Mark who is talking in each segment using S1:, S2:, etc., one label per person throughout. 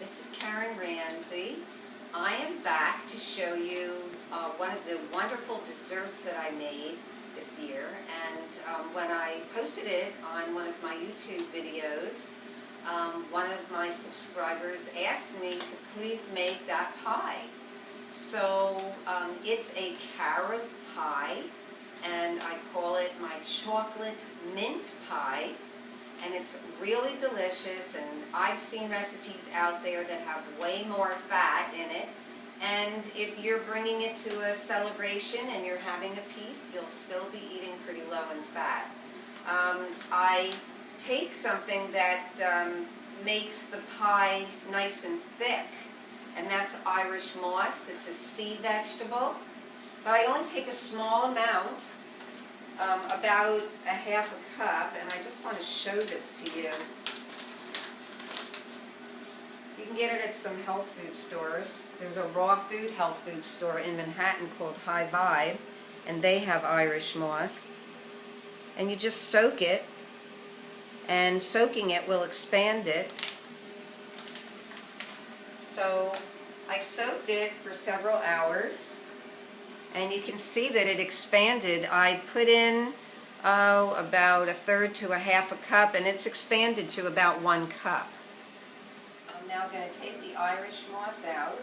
S1: This is Ranzi. I am back to show you one of the wonderful desserts that I made this year, and when I posted it on one of my YouTube videos, one of my subscribers asked me to please make that pie. So it's a carob pie, and I call it my chocolate mint pie. And it's really delicious, and I've seen recipes out there that have way more fat in it. And if you're bringing it to a celebration and you're having a piece, you'll still be eating pretty low in fat. I take something that makes the pie nice and thick, and that's Irish moss. It's a sea vegetable, but I only take a small amount. About a half a cup, and I just want to show this to you. You can get it at some health food stores. There's a raw food health food store in Manhattan called High Vibe, and they have Irish moss. And you just soak it, and soaking it will expand it. So I soaked it for several hours. And you can see that it expanded. I put in about a third to a half a cup, and it's expanded to about 1 cup. I'm now going to take the Irish moss out.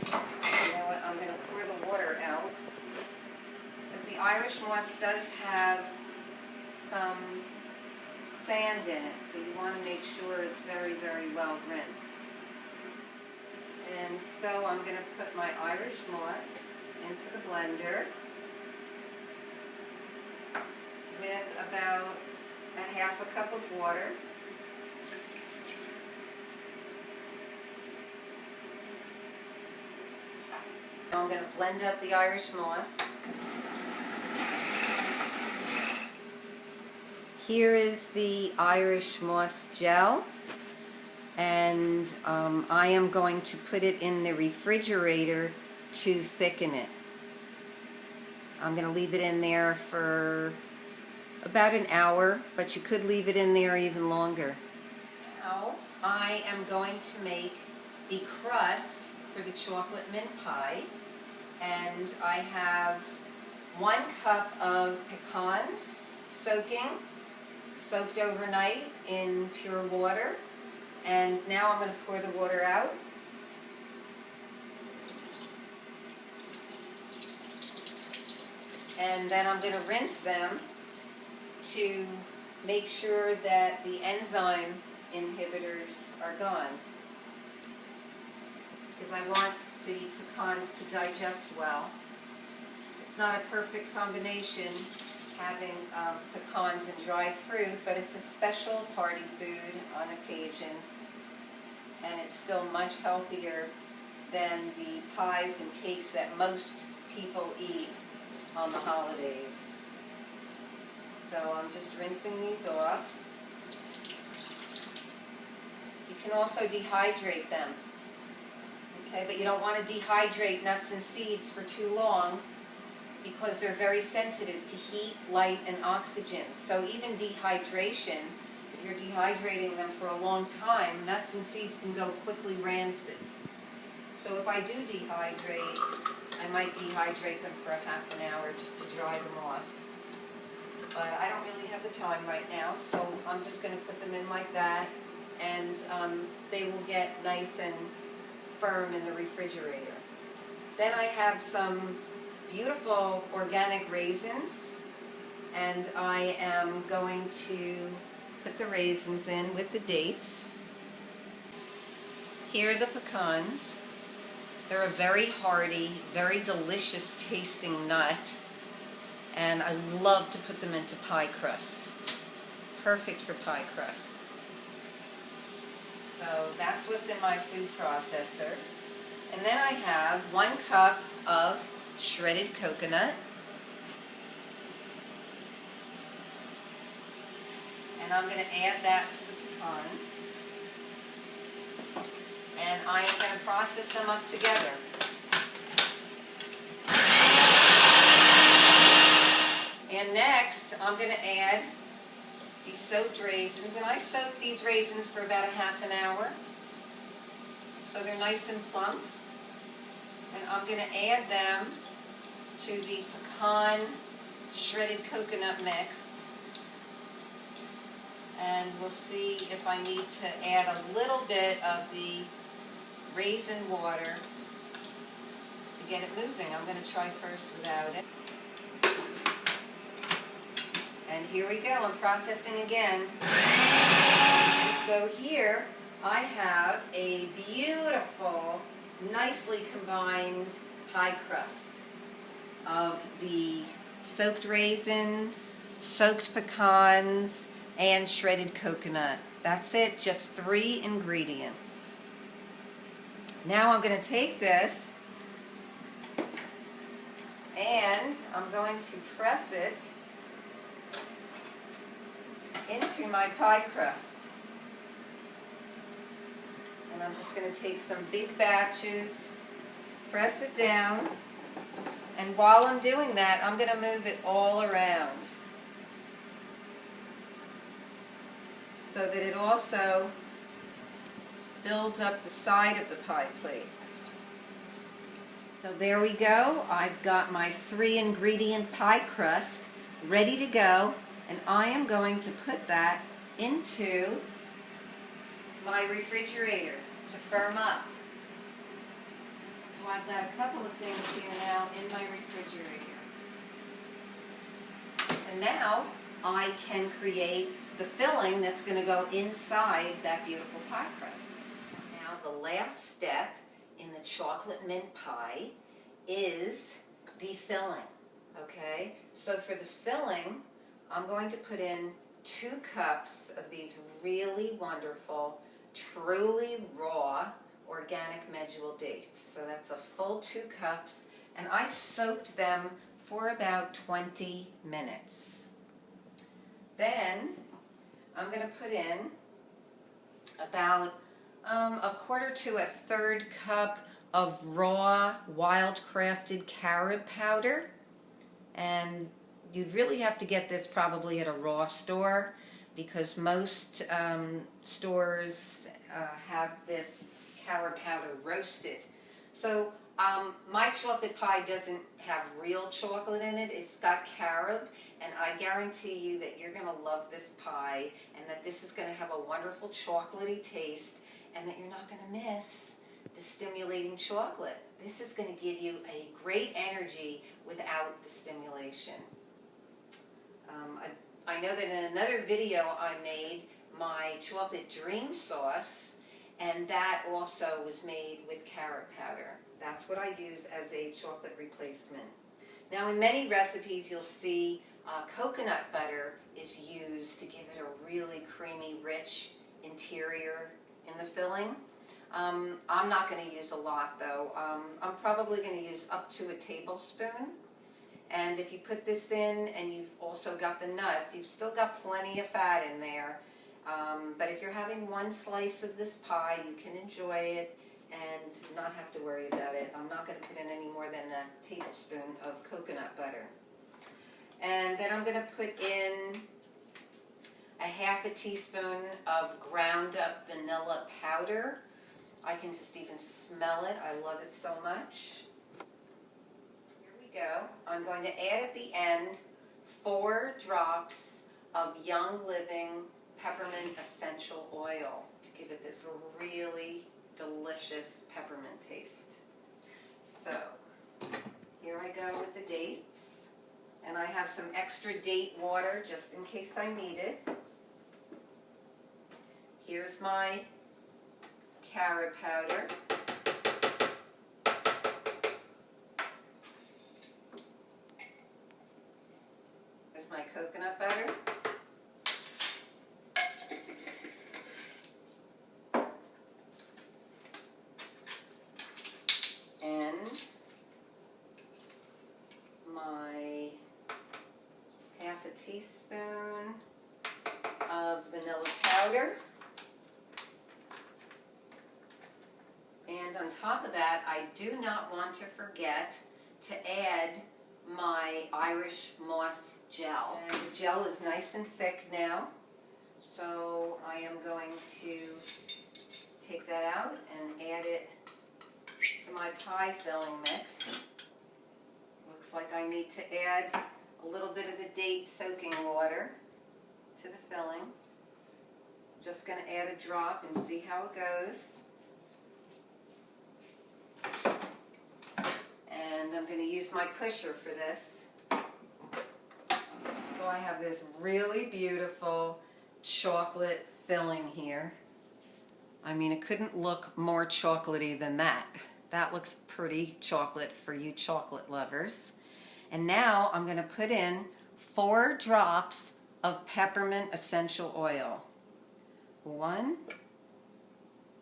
S1: You know what? I'm going to pour the water out, because the Irish moss does have some sand in it, so you want to make sure it's very, very well rinsed. And so I'm going to put my Irish moss into the blender with about a half a cup of water. Now I'm going to blend up the Irish moss. Here is the Irish moss gel. And I am going to put it in the refrigerator to thicken it. I'm going to leave it in there for about an hour, but you could leave it in there even longer. Now I am going to make the crust for the chocolate mint pie, and I have 1 cup of pecans soaked overnight in pure water. And now I'm going to pour the water out. And then I'm going to rinse them to make sure that the enzyme inhibitors are gone, because I want the pecans to digest well. It's not a perfect combination, having pecans and dried fruit, but it's a special party food on occasion, and it's still much healthier than the pies and cakes that most people eat on the holidays. So I'm just rinsing these off. You can also dehydrate them, okay, but you don't want to dehydrate nuts and seeds for too long, because they're very sensitive to heat, light, and oxygen. So even dehydration, if you're dehydrating them for a long time, nuts and seeds can go quickly rancid. So if I do dehydrate, I might dehydrate them for a half an hour just to dry them off. But I don't really have the time right now, so I'm just going to put them in like that, and they will get nice and firm in the refrigerator. Then I have some beautiful organic raisins, and I am going to put the raisins in with the dates. Here are the pecans. They're a very hearty, very delicious tasting nut, and I love to put them into pie crusts. Perfect for pie crusts. So that's what's in my food processor. And then I have 1 cup of shredded coconut, and I'm going to add that to the pecans, and I am going to process them up together. And next I'm going to add these soaked raisins, and I soaked these raisins for about a half an hour, so they're nice and plump. And I'm going to add them to the pecan shredded coconut mix, and we'll see if I need to add a little bit of the raisin water to get it moving. I'm going to try first without it. And here we go, I'm processing again. So here I have a beautiful, nicely combined pie crust of the soaked raisins, soaked pecans, and shredded coconut. That's it, just 3 ingredients. Now I'm going to take this and I'm going to press it into my pie crust. And I'm just going to take some big batches, press it down, and while I'm doing that, I'm going to move it all around so that it also builds up the side of the pie plate. So there we go. I've got my 3 ingredient pie crust ready to go, and I am going to put that into my refrigerator to firm up. So I've got a couple of things here now in my refrigerator. And now I can create the filling that's going to go inside that beautiful pie crust. Now the last step in the chocolate mint pie is the filling. Okay? So for the filling, I'm going to put in 2 cups of these really wonderful, truly raw, organic medjool dates. So that's a full 2 cups, and I soaked them for about 20 minutes. Then I'm going to put in about a quarter to a third cup of raw, wild-crafted carob powder, and you'd really have to get this probably at a raw store, because most stores have this carob powder roasted. So my chocolate pie doesn't have real chocolate in it. It's got carob, and I guarantee you that you're going to love this pie, and that this is going to have a wonderful chocolatey taste, and that you're not going to miss the stimulating chocolate. This is going to give you a great energy without the stimulation. I know that in another video I made my chocolate dream sauce, and that also was made with carob powder. That's what I use as a chocolate replacement. Now in many recipes you'll see coconut butter is used to give it a really creamy, rich interior in the filling. I'm not going to use a lot though. I'm probably going to use up to a tablespoon. And if you put this in and you've also got the nuts, you've still got plenty of fat in there. But if you're having 1 slice of this pie, you can enjoy it and not have to worry about it. I'm not going to put in any more than a tablespoon of coconut butter. And then I'm going to put in a half a teaspoon of ground up vanilla powder. I can just even smell it. I love it so much. Go. I'm going to add at the end 4 drops of Young Living peppermint essential oil to give it this really delicious peppermint taste. So here I go with the dates, and I have some extra date water just in case I need it. Here's my carob powder. My coconut butter, and my half a teaspoon of vanilla powder, and on top of that I do not want to forget to add my Irish moss gel. And the gel is nice and thick now. So I am going to take that out and add it to my pie filling mix. Looks like I need to add a little bit of the date soaking water to the filling. Just going to add a drop and see how it goes. And I'm going to use my pusher for this. So I have this really beautiful chocolate filling here. I mean, it couldn't look more chocolatey than that. That looks pretty chocolate for you chocolate lovers. And now I'm going to put in 4 drops of peppermint essential oil. 1,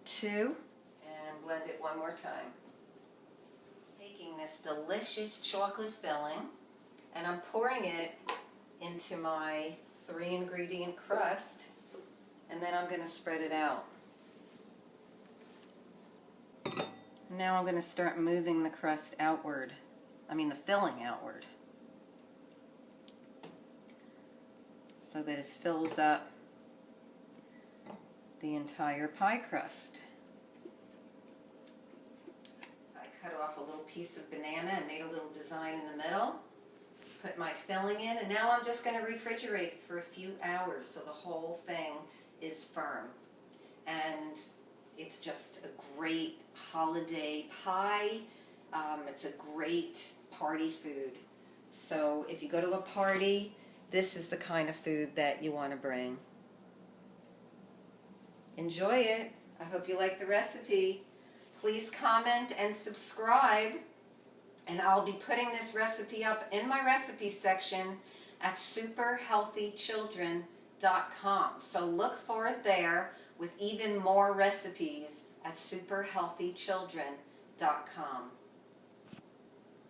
S1: 2, and blend it one more time. Taking this delicious chocolate filling, and I'm pouring it into my 3-ingredient crust, and then I'm going to spread it out. Now I'm going to start moving the crust outward. The filling outward, so that it fills up the entire pie crust. I cut off a little piece of banana and made a little design in the middle. Put my filling in, and now I'm just going to refrigerate for a few hours so the whole thing is firm. And it's just a great holiday pie. It's a great party food. So if you go to a party, this is the kind of food that you want to bring. Enjoy it. I hope you like the recipe. Please comment and subscribe. And I'll be putting this recipe up in my recipe section at superhealthychildren.com. So look for it there with even more recipes at superhealthychildren.com.